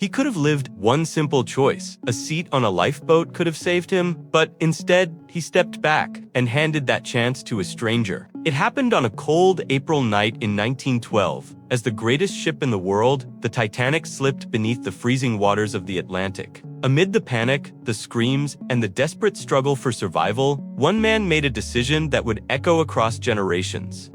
He could have lived one simple choice. A seat on a lifeboat could have saved him, but instead, he stepped back and handed that chance to a stranger. It happened on a cold April night in 1912. As the greatest ship in the world, the Titanic slipped beneath the freezing waters of the Atlantic. Amid the panic, the screams, and the desperate struggle for survival, one man made a decision that would echo across generations.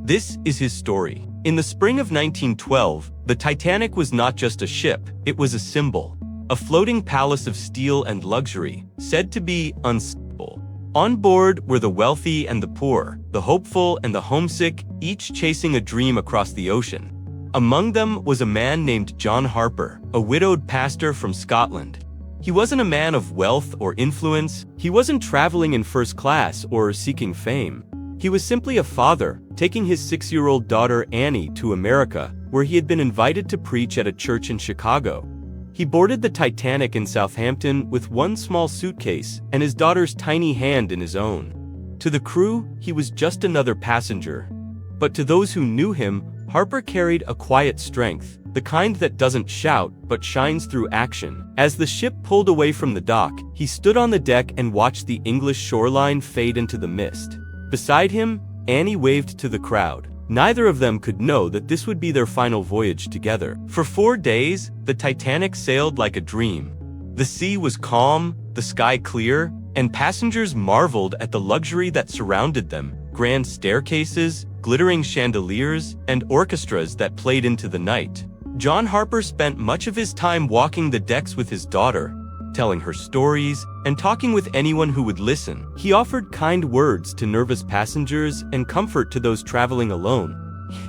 This is his story. In the spring of 1912, the Titanic was not just a ship, it was a symbol. A floating palace of steel and luxury, said to be unsinkable. On board were the wealthy and the poor, the hopeful and the homesick, each chasing a dream across the ocean. Among them was a man named John Harper, a widowed pastor from Scotland. He wasn't a man of wealth or influence. He wasn't traveling in first class or seeking fame. He was simply a father, taking his 6-year-old daughter Annie to America, where he had been invited to preach at a church in Chicago. He boarded the Titanic in Southampton with one small suitcase and his daughter's tiny hand in his own. To the crew, he was just another passenger. But to those who knew him, Harper carried a quiet strength, the kind that doesn't shout but shines through action. As the ship pulled away from the dock, he stood on the deck and watched the English shoreline fade into the mist. Beside him, Annie waved to the crowd. Neither of them could know that this would be their final voyage together. For 4 days, the Titanic sailed like a dream. The sea was calm, the sky clear, and passengers marveled at the luxury that surrounded them: grand staircases, glittering chandeliers, and orchestras that played into the night. John Harper spent much of his time walking the decks with his daughter, telling her stories, and talking with anyone who would listen. He offered kind words to nervous passengers and comfort to those traveling alone.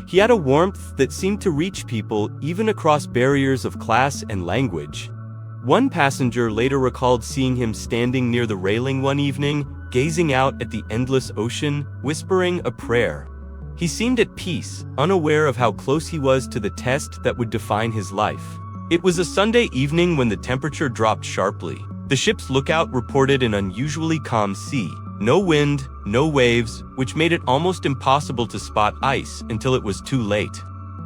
He had a warmth that seemed to reach people even across barriers of class and language. One passenger later recalled seeing him standing near the railing one evening, gazing out at the endless ocean, whispering a prayer. He seemed at peace, unaware of how close he was to the test that would define his life. It was a Sunday evening when the temperature dropped sharply. The ship's lookout reported an unusually calm sea. No wind, no waves, which made it almost impossible to spot ice until it was too late.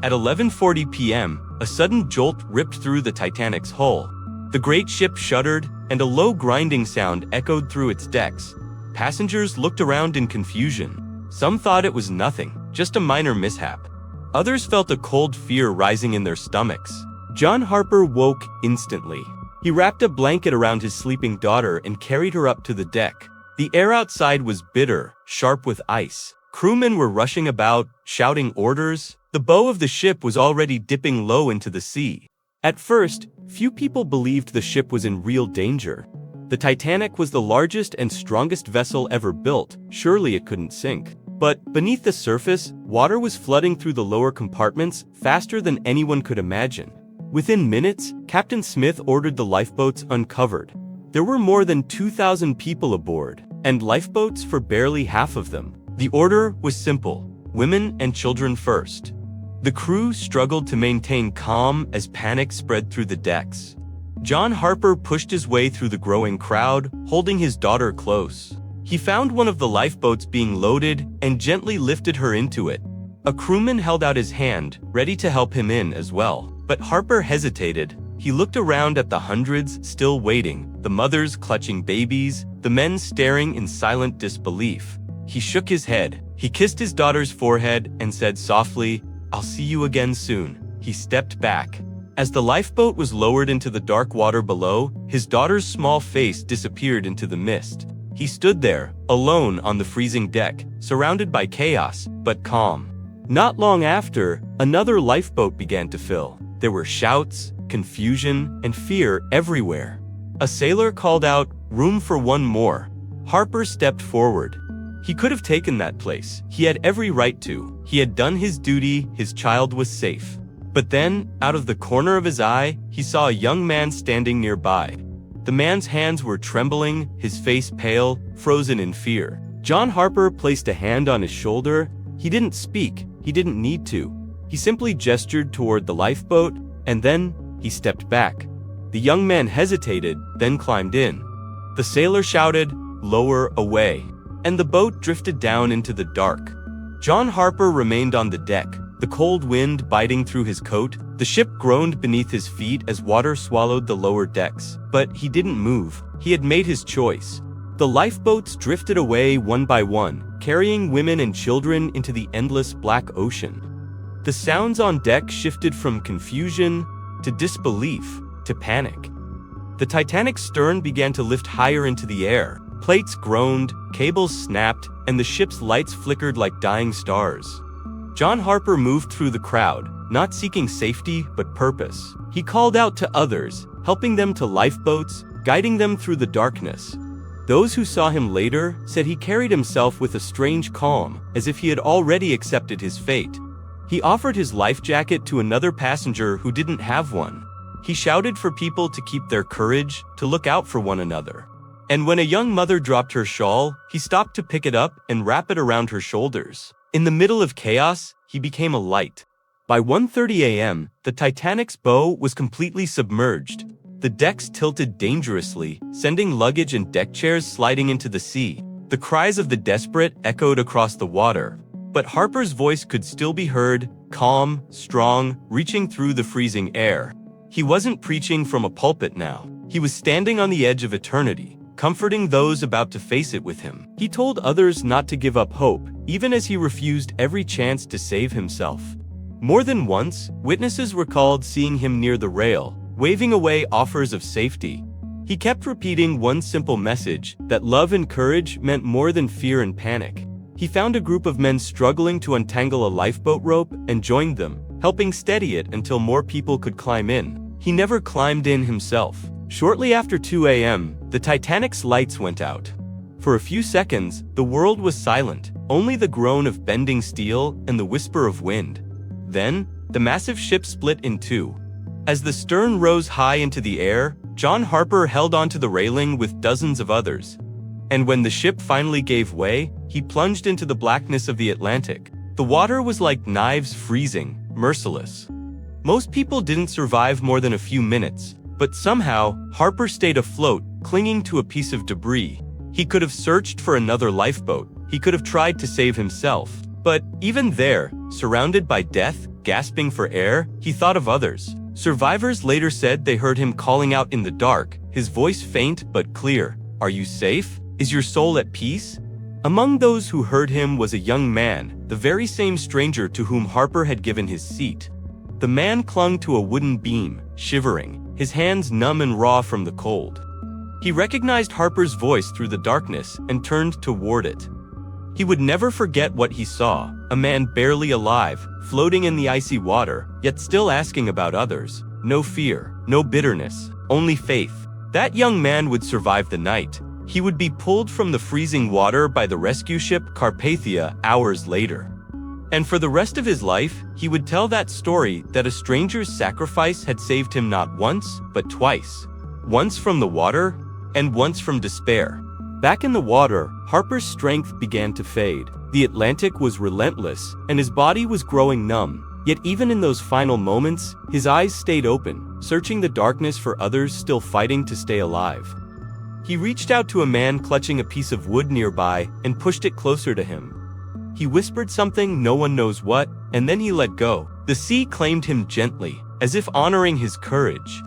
At 11:40 p.m., a sudden jolt ripped through the Titanic's hull. The great ship shuddered, and a low grinding sound echoed through its decks. Passengers looked around in confusion. Some thought it was nothing, just a minor mishap. Others felt a cold fear rising in their stomachs. John Harper woke instantly. He wrapped a blanket around his sleeping daughter and carried her up to the deck. The air outside was bitter, sharp with ice. Crewmen were rushing about, shouting orders. The bow of the ship was already dipping low into the sea. At first, few people believed the ship was in real danger. The Titanic was the largest and strongest vessel ever built. Surely it couldn't sink. But beneath the surface, water was flooding through the lower compartments faster than anyone could imagine. Within minutes, Captain Smith ordered the lifeboats uncovered. There were more than 2,000 people aboard, and lifeboats for barely half of them. The order was simple: women and children first. The crew struggled to maintain calm as panic spread through the decks. John Harper pushed his way through the growing crowd, holding his daughter close. He found one of the lifeboats being loaded and gently lifted her into it. A crewman held out his hand, ready to help him in as well. But Harper hesitated. He looked around at the hundreds still waiting, the mothers clutching babies, the men staring in silent disbelief. He shook his head. He kissed his daughter's forehead and said softly, "I'll see you again soon." He stepped back. As the lifeboat was lowered into the dark water below, his daughter's small face disappeared into the mist. He stood there, alone on the freezing deck, surrounded by chaos, but calm. Not long after, another lifeboat began to fill. There were shouts, confusion, and fear everywhere. A sailor called out, "Room for one more." Harper stepped forward. He could have taken that place. He had every right to. He had done his duty, his child was safe. But then, out of the corner of his eye, he saw a young man standing nearby. The man's hands were trembling, his face pale, frozen in fear. John Harper placed a hand on his shoulder. He didn't speak. He didn't need to. He simply gestured toward the lifeboat, and then he stepped back. The young man hesitated, then climbed in. The sailor shouted, "Lower away," and the boat drifted down into the dark. John Harper remained on the deck, the cold wind biting through his coat. The ship groaned beneath his feet as water swallowed the lower decks. But he didn't move. He had made his choice. The lifeboats drifted away one by one, carrying women and children into the endless black ocean. The sounds on deck shifted from confusion to disbelief to panic. The Titanic's stern began to lift higher into the air. Plates groaned, cables snapped, and the ship's lights flickered like dying stars. John Harper moved through the crowd, not seeking safety but purpose. He called out to others, helping them to lifeboats, guiding them through the darkness. Those who saw him later said he carried himself with a strange calm, as if he had already accepted his fate. He offered his life jacket to another passenger who didn't have one. He shouted for people to keep their courage, to look out for one another. And when a young mother dropped her shawl, he stopped to pick it up and wrap it around her shoulders. In the middle of chaos, he became a light. By 1:30 a.m., the Titanic's bow was completely submerged. The decks tilted dangerously, sending luggage and deck chairs sliding into the sea. The cries of the desperate echoed across the water. But Harper's voice could still be heard, calm, strong, reaching through the freezing air. He wasn't preaching from a pulpit now. He was standing on the edge of eternity, comforting those about to face it with him. He told others not to give up hope, even as he refused every chance to save himself. More than once, witnesses recalled seeing him near the rail, waving away offers of safety. He kept repeating one simple message, that love and courage meant more than fear and panic. He found a group of men struggling to untangle a lifeboat rope and joined them, helping steady it until more people could climb in. He never climbed in himself. Shortly after 2 a.m., the Titanic's lights went out. For a few seconds, the world was silent, only the groan of bending steel and the whisper of wind. Then, the massive ship split in two. As the stern rose high into the air, John Harper held onto the railing with dozens of others. And when the ship finally gave way, he plunged into the blackness of the Atlantic. The water was like knives freezing, merciless. Most people didn't survive more than a few minutes, but somehow, Harper stayed afloat, clinging to a piece of debris. He could have searched for another lifeboat. He could have tried to save himself. But even there, surrounded by death, gasping for air, he thought of others. Survivors later said they heard him calling out in the dark, his voice faint but clear. "Are you safe? Is your soul at peace?" Among those who heard him was a young man, the very same stranger to whom Harper had given his seat. The man clung to a wooden beam, shivering, his hands numb and raw from the cold. He recognized Harper's voice through the darkness and turned toward it. He would never forget what he saw, a man barely alive, floating in the icy water, yet still asking about others. No fear, no bitterness, only faith. That young man would survive the night. He would be pulled from the freezing water by the rescue ship Carpathia hours later. And for the rest of his life, he would tell that story that a stranger's sacrifice had saved him not once, but twice. Once from the water, and once from despair. Back in the water, Harper's strength began to fade. The Atlantic was relentless, and his body was growing numb. Yet even in those final moments, his eyes stayed open, searching the darkness for others still fighting to stay alive. He reached out to a man clutching a piece of wood nearby and pushed it closer to him. He whispered something, no one knows what, and then he let go. The sea claimed him gently, as if honoring his courage.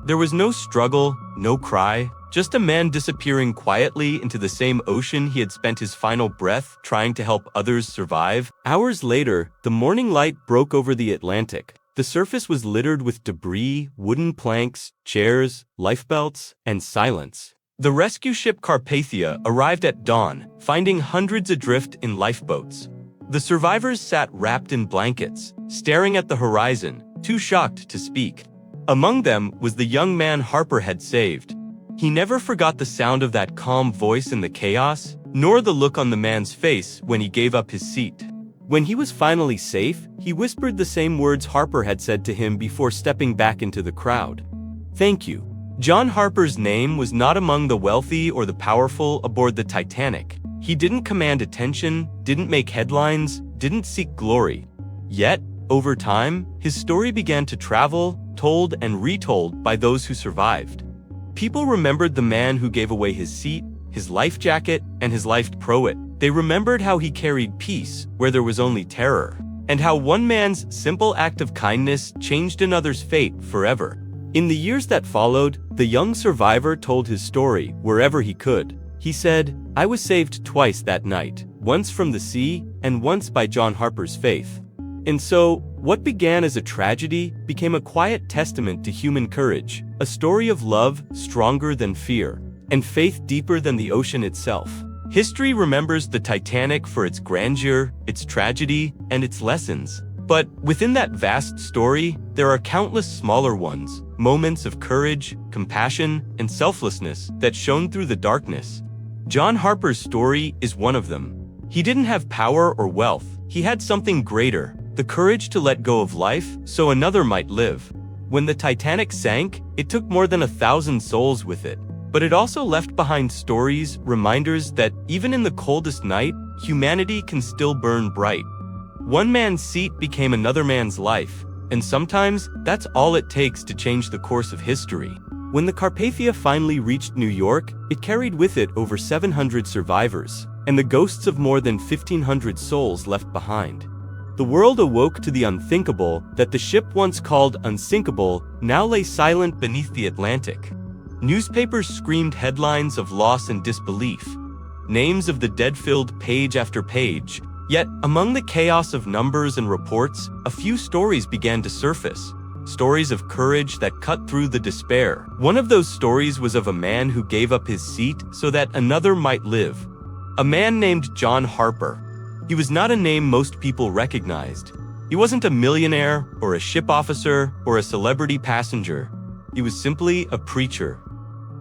There was no struggle, no cry, just a man disappearing quietly into the same ocean he had spent his final breath trying to help others survive. Hours later, the morning light broke over the Atlantic. The surface was littered with debris, wooden planks, chairs, lifebelts, and silence. The rescue ship Carpathia arrived at dawn, finding hundreds adrift in lifeboats. The survivors sat wrapped in blankets, staring at the horizon, too shocked to speak. Among them was the young man Harper had saved. He never forgot the sound of that calm voice in the chaos, nor the look on the man's face when he gave up his seat. When he was finally safe, he whispered the same words Harper had said to him before stepping back into the crowd. "Thank you." John Harper's name was not among the wealthy or the powerful aboard the Titanic. He didn't command attention, didn't make headlines, didn't seek glory. Yet, over time, his story began to travel, told and retold by those who survived. People remembered the man who gave away his seat, his life jacket, and his life prowess. They remembered how he carried peace where there was only terror. and how one man's simple act of kindness changed another's fate forever. In the years that followed, the young survivor told his story wherever he could. He said, "I was saved twice that night, once from the sea and once by John Harper's faith." And so, what began as a tragedy became a quiet testament to human courage, a story of love stronger than fear, and faith deeper than the ocean itself. History remembers the Titanic for its grandeur, its tragedy, and its lessons. But within that vast story, there are countless smaller ones, moments of courage, compassion, and selflessness that shone through the darkness. John Harper's story is one of them. He didn't have power or wealth. He had something greater, the courage to let go of life so another might live. When the Titanic sank, it took more than 1,000 souls with it. But it also left behind stories, reminders that even in the coldest night, humanity can still burn bright. One man's seat became another man's life, and sometimes that's all it takes to change the course of history. When the Carpathia finally reached New York, it carried with it over 700 survivors, and the ghosts of more than 1,500 souls left behind. The world awoke to the unthinkable, that the ship once called unsinkable now lay silent beneath the Atlantic. Newspapers screamed headlines of loss and disbelief. Names of the dead filled page after page. Yet, among the chaos of numbers and reports, a few stories began to surface. Stories of courage that cut through the despair. One of those stories was of a man who gave up his seat so that another might live. A man named John Harper. He was not a name most people recognized. He wasn't a millionaire, or a ship officer, or a celebrity passenger. He was simply a preacher.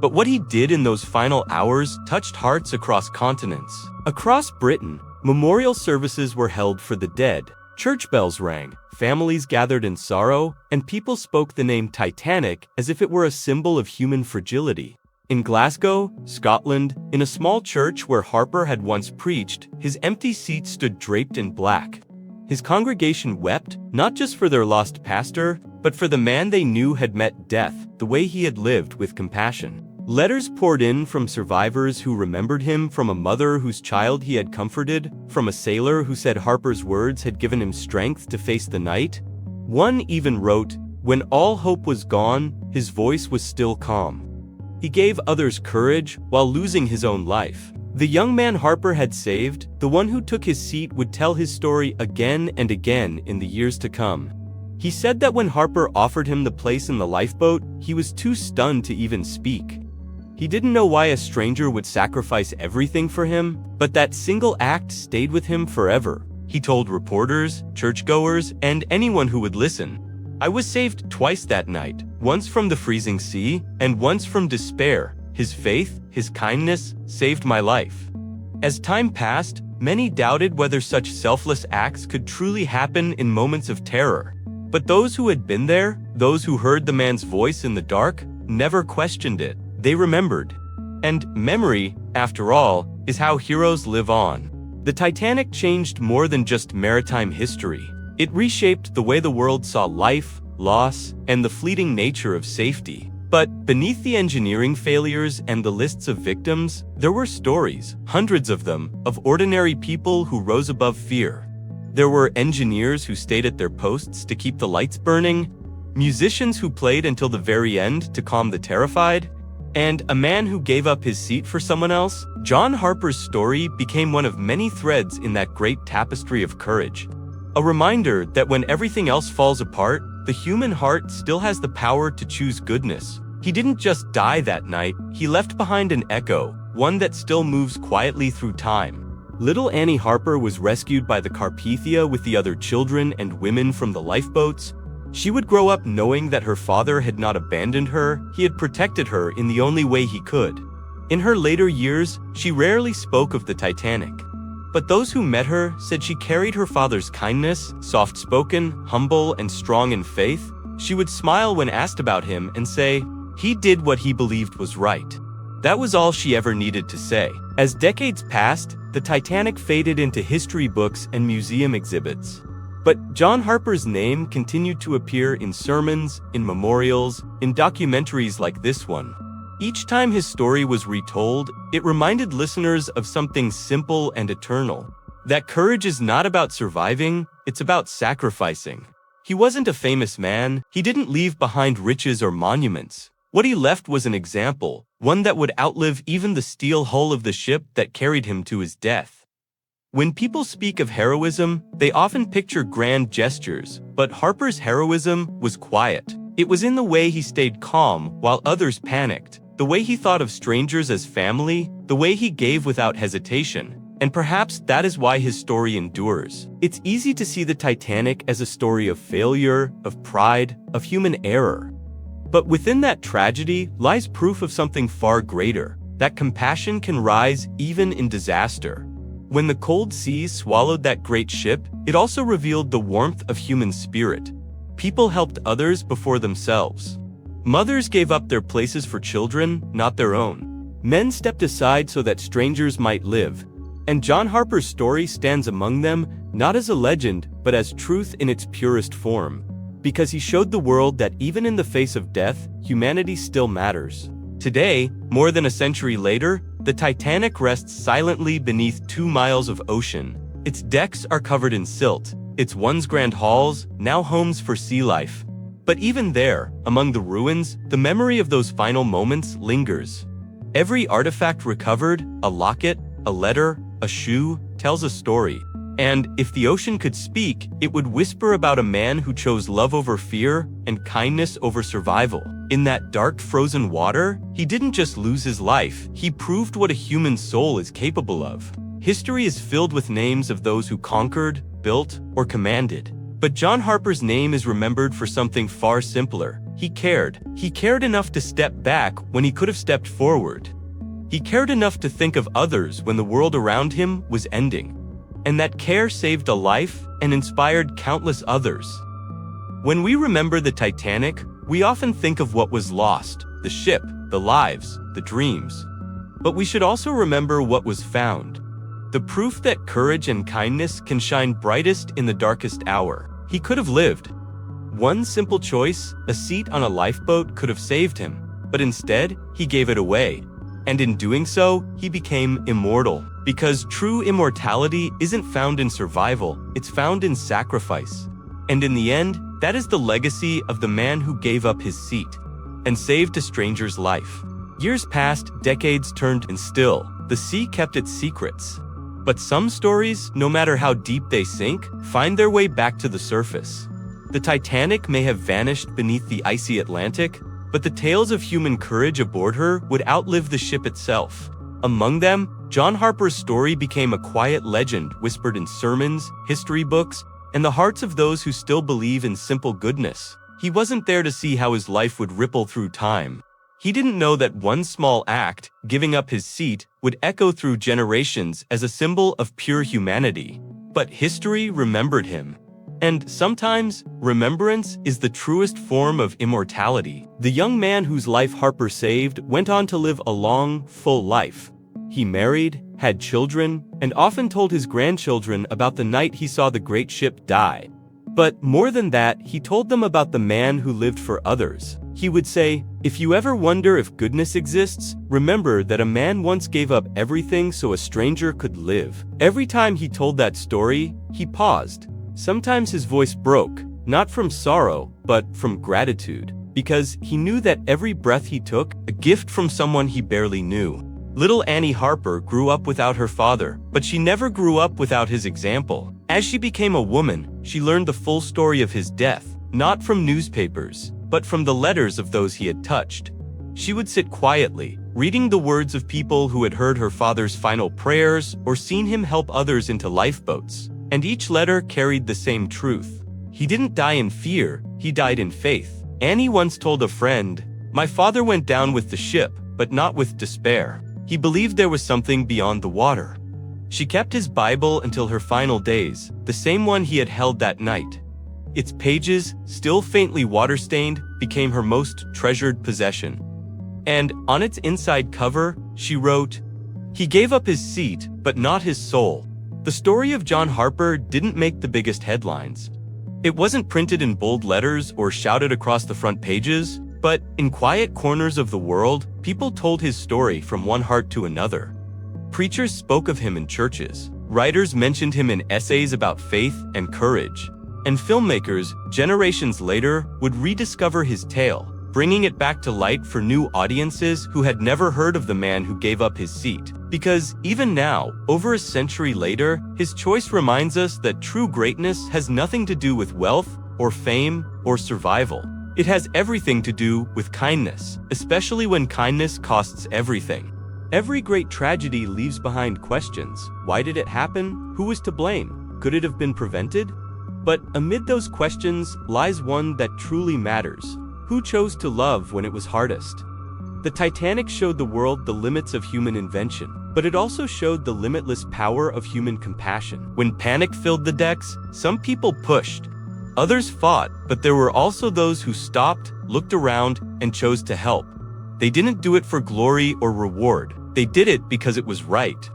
But what he did in those final hours touched hearts across continents. Across Britain, memorial services were held for the dead. Church bells rang, families gathered in sorrow, and people spoke the name Titanic as if it were a symbol of human fragility. In Glasgow, Scotland, in a small church where Harper had once preached, his empty seat stood draped in black. His congregation wept, not just for their lost pastor, but for the man they knew had met death, the way he had lived with compassion. Letters poured in from survivors who remembered him, from a mother whose child he had comforted, from a sailor who said Harper's words had given him strength to face the night. One even wrote, "When all hope was gone, his voice was still calm." He gave others courage while losing his own life. The young man Harper had saved, the one who took his seat, would tell his story again and again in the years to come. He said that when Harper offered him the place in the lifeboat, he was too stunned to even speak. He didn't know why a stranger would sacrifice everything for him, but that single act stayed with him forever. He told reporters, churchgoers, and anyone who would listen, "I was saved twice that night, once from the freezing sea, and once from despair. His faith, his kindness, saved my life." As time passed, many doubted whether such selfless acts could truly happen in moments of terror. But those who had been there, those who heard the man's voice in the dark, never questioned it. They remembered. And memory, after all, is how heroes live on. The Titanic changed more than just maritime history. It reshaped the way the world saw life, loss, and the fleeting nature of safety. But beneath the engineering failures and the lists of victims, there were stories, hundreds of them, of ordinary people who rose above fear. There were engineers who stayed at their posts to keep the lights burning, musicians who played until the very end to calm the terrified, and a man who gave up his seat for someone else. John Harper's story became one of many threads in that great tapestry of courage. A reminder that when everything else falls apart, the human heart still has the power to choose goodness. He didn't just die that night, he left behind an echo, one that still moves quietly through time. Little Annie Harper was rescued by the Carpathia with the other children and women from the lifeboats. She would grow up knowing that her father had not abandoned her, he had protected her in the only way he could. In her later years, she rarely spoke of the Titanic. But those who met her said she carried her father's kindness, soft-spoken, humble, and strong in faith. She would smile when asked about him and say, "He did what he believed was right." That was all she ever needed to say. As decades passed, the Titanic faded into history books and museum exhibits. But John Harper's name continued to appear in sermons, in memorials, in documentaries like this one. Each time his story was retold, it reminded listeners of something simple and eternal. That courage is not about surviving, it's about sacrificing. He wasn't a famous man, he didn't leave behind riches or monuments. What he left was an example, one that would outlive even the steel hull of the ship that carried him to his death. When people speak of heroism, they often picture grand gestures, but Harper's heroism was quiet. It was in the way he stayed calm while others panicked, the way he thought of strangers as family, the way he gave without hesitation. And perhaps that is why his story endures. It's easy to see the Titanic as a story of failure, of pride, of human error. But within that tragedy lies proof of something far greater, that compassion can rise even in disaster. When the cold seas swallowed that great ship, it also revealed the warmth of human spirit. People helped others before themselves. Mothers gave up their places for children, not their own. Men stepped aside so that strangers might live. And John Harper's story stands among them, not as a legend, but as truth in its purest form. Because he showed the world that even in the face of death, humanity still matters. Today, more than a century later, the Titanic rests silently beneath 2 miles of ocean. Its decks are covered in silt, its once grand halls now homes for sea life. But even there, among the ruins, the memory of those final moments lingers. Every artifact recovered, a locket, a letter, a shoe, tells a story. And if the ocean could speak, it would whisper about a man who chose love over fear and kindness over survival. In that dark, frozen water, he didn't just lose his life, he proved what a human soul is capable of. History is filled with names of those who conquered, built, or commanded. But John Harper's name is remembered for something far simpler. He cared. He cared enough to step back when he could have stepped forward. He cared enough to think of others when the world around him was ending. And that care saved a life and inspired countless others. When we remember the Titanic, we often think of what was lost, the ship, the lives, the dreams. But we should also remember what was found. The proof that courage and kindness can shine brightest in the darkest hour. He could have lived. One simple choice, a seat on a lifeboat, could have saved him. But instead, he gave it away. And in doing so, he became immortal. Because true immortality isn't found in survival, it's found in sacrifice. And in the end, that is the legacy of the man who gave up his seat and saved a stranger's life. Years passed, decades turned, and still, the sea kept its secrets. But some stories, no matter how deep they sink, find their way back to the surface. The Titanic may have vanished beneath the icy Atlantic, but the tales of human courage aboard her would outlive the ship itself. Among them, John Harper's story became a quiet legend whispered in sermons, history books, and the hearts of those who still believe in simple goodness. He wasn't there to see how his life would ripple through time. He didn't know that one small act, giving up his seat, would echo through generations as a symbol of pure humanity. But history remembered him. And sometimes, remembrance is the truest form of immortality. The young man whose life Harper saved went on to live a long, full life. He married, had children, and often told his grandchildren about the night he saw the great ship die. But more than that, he told them about the man who lived for others. He would say, "If you ever wonder if goodness exists, remember that a man once gave up everything so a stranger could live." Every time he told that story, he paused. Sometimes his voice broke, not from sorrow, but from gratitude, because he knew that every breath he took, a gift from someone he barely knew. Little Annie Harper grew up without her father, but she never grew up without his example. As she became a woman, she learned the full story of his death, not from newspapers, but from the letters of those he had touched. She would sit quietly, reading the words of people who had heard her father's final prayers or seen him help others into lifeboats. And each letter carried the same truth. He didn't die in fear, he died in faith. Annie once told a friend, "My father went down with the ship, but not with despair. He believed there was something beyond the water." She kept his Bible until her final days, the same one he had held that night. Its pages, still faintly water-stained, became her most treasured possession. And on its inside cover, she wrote, "He gave up his seat, but not his soul." The story of John Harper didn't make the biggest headlines. It wasn't printed in bold letters or shouted across the front pages, but in quiet corners of the world, people told his story from one heart to another. Preachers spoke of him in churches. Writers mentioned him in essays about faith and courage. And filmmakers, generations later, would rediscover his tale, bringing it back to light for new audiences who had never heard of the man who gave up his seat. Because even now, over a century later, his choice reminds us that true greatness has nothing to do with wealth or fame or survival. It has everything to do with kindness, especially when kindness costs everything. Every great tragedy leaves behind questions. Why did it happen? Who was to blame? Could it have been prevented? But amid those questions lies one that truly matters. Who chose to love when it was hardest? The Titanic showed the world the limits of human invention, but it also showed the limitless power of human compassion. When panic filled the decks, some people pushed. Others fought, but there were also those who stopped, looked around, and chose to help. They didn't do it for glory or reward. They did it because it was right.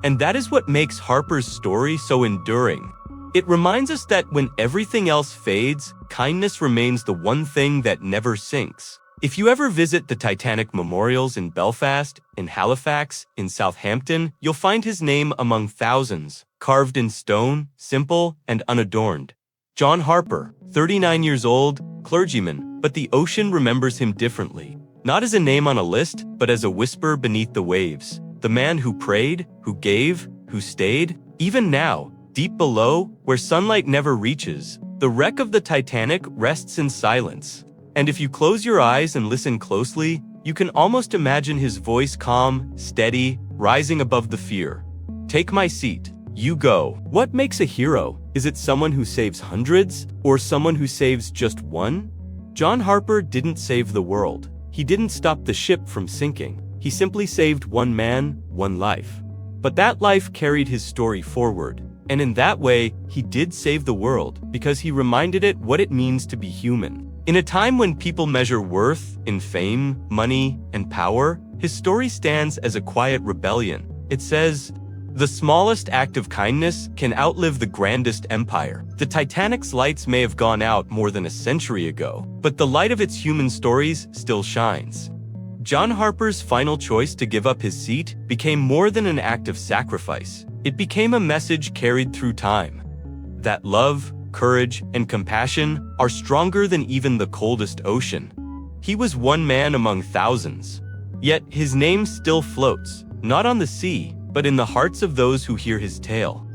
And that is what makes Harper's story so enduring. It reminds us that when everything else fades, kindness remains the one thing that never sinks. If you ever visit the Titanic memorials in Belfast, in Halifax, in Southampton, you'll find his name among thousands, carved in stone, simple and unadorned. John Harper, 39 years old, clergyman, but the ocean remembers him differently. Not as a name on a list, but as a whisper beneath the waves. The man who prayed, who gave, who stayed. Even now, deep below, where sunlight never reaches, the wreck of the Titanic rests in silence. And if you close your eyes and listen closely, you can almost imagine his voice calm, steady, rising above the fear. Take my seat. You go. What makes a hero? Is it someone who saves hundreds, or someone who saves just one? John Harper didn't save the world. He didn't stop the ship from sinking. He simply saved one man, one life. But that life carried his story forward. And in that way, he did save the world because he reminded it what it means to be human. In a time when people measure worth in fame, money, and power, his story stands as a quiet rebellion. It says, "The smallest act of kindness can outlive the grandest empire." The Titanic's lights may have gone out more than a century ago, but the light of its human stories still shines. John Harper's final choice to give up his seat became more than an act of sacrifice. It became a message carried through time. That love, courage, and compassion are stronger than even the coldest ocean. He was one man among thousands. Yet his name still floats, not on the sea, but in the hearts of those who hear his tale.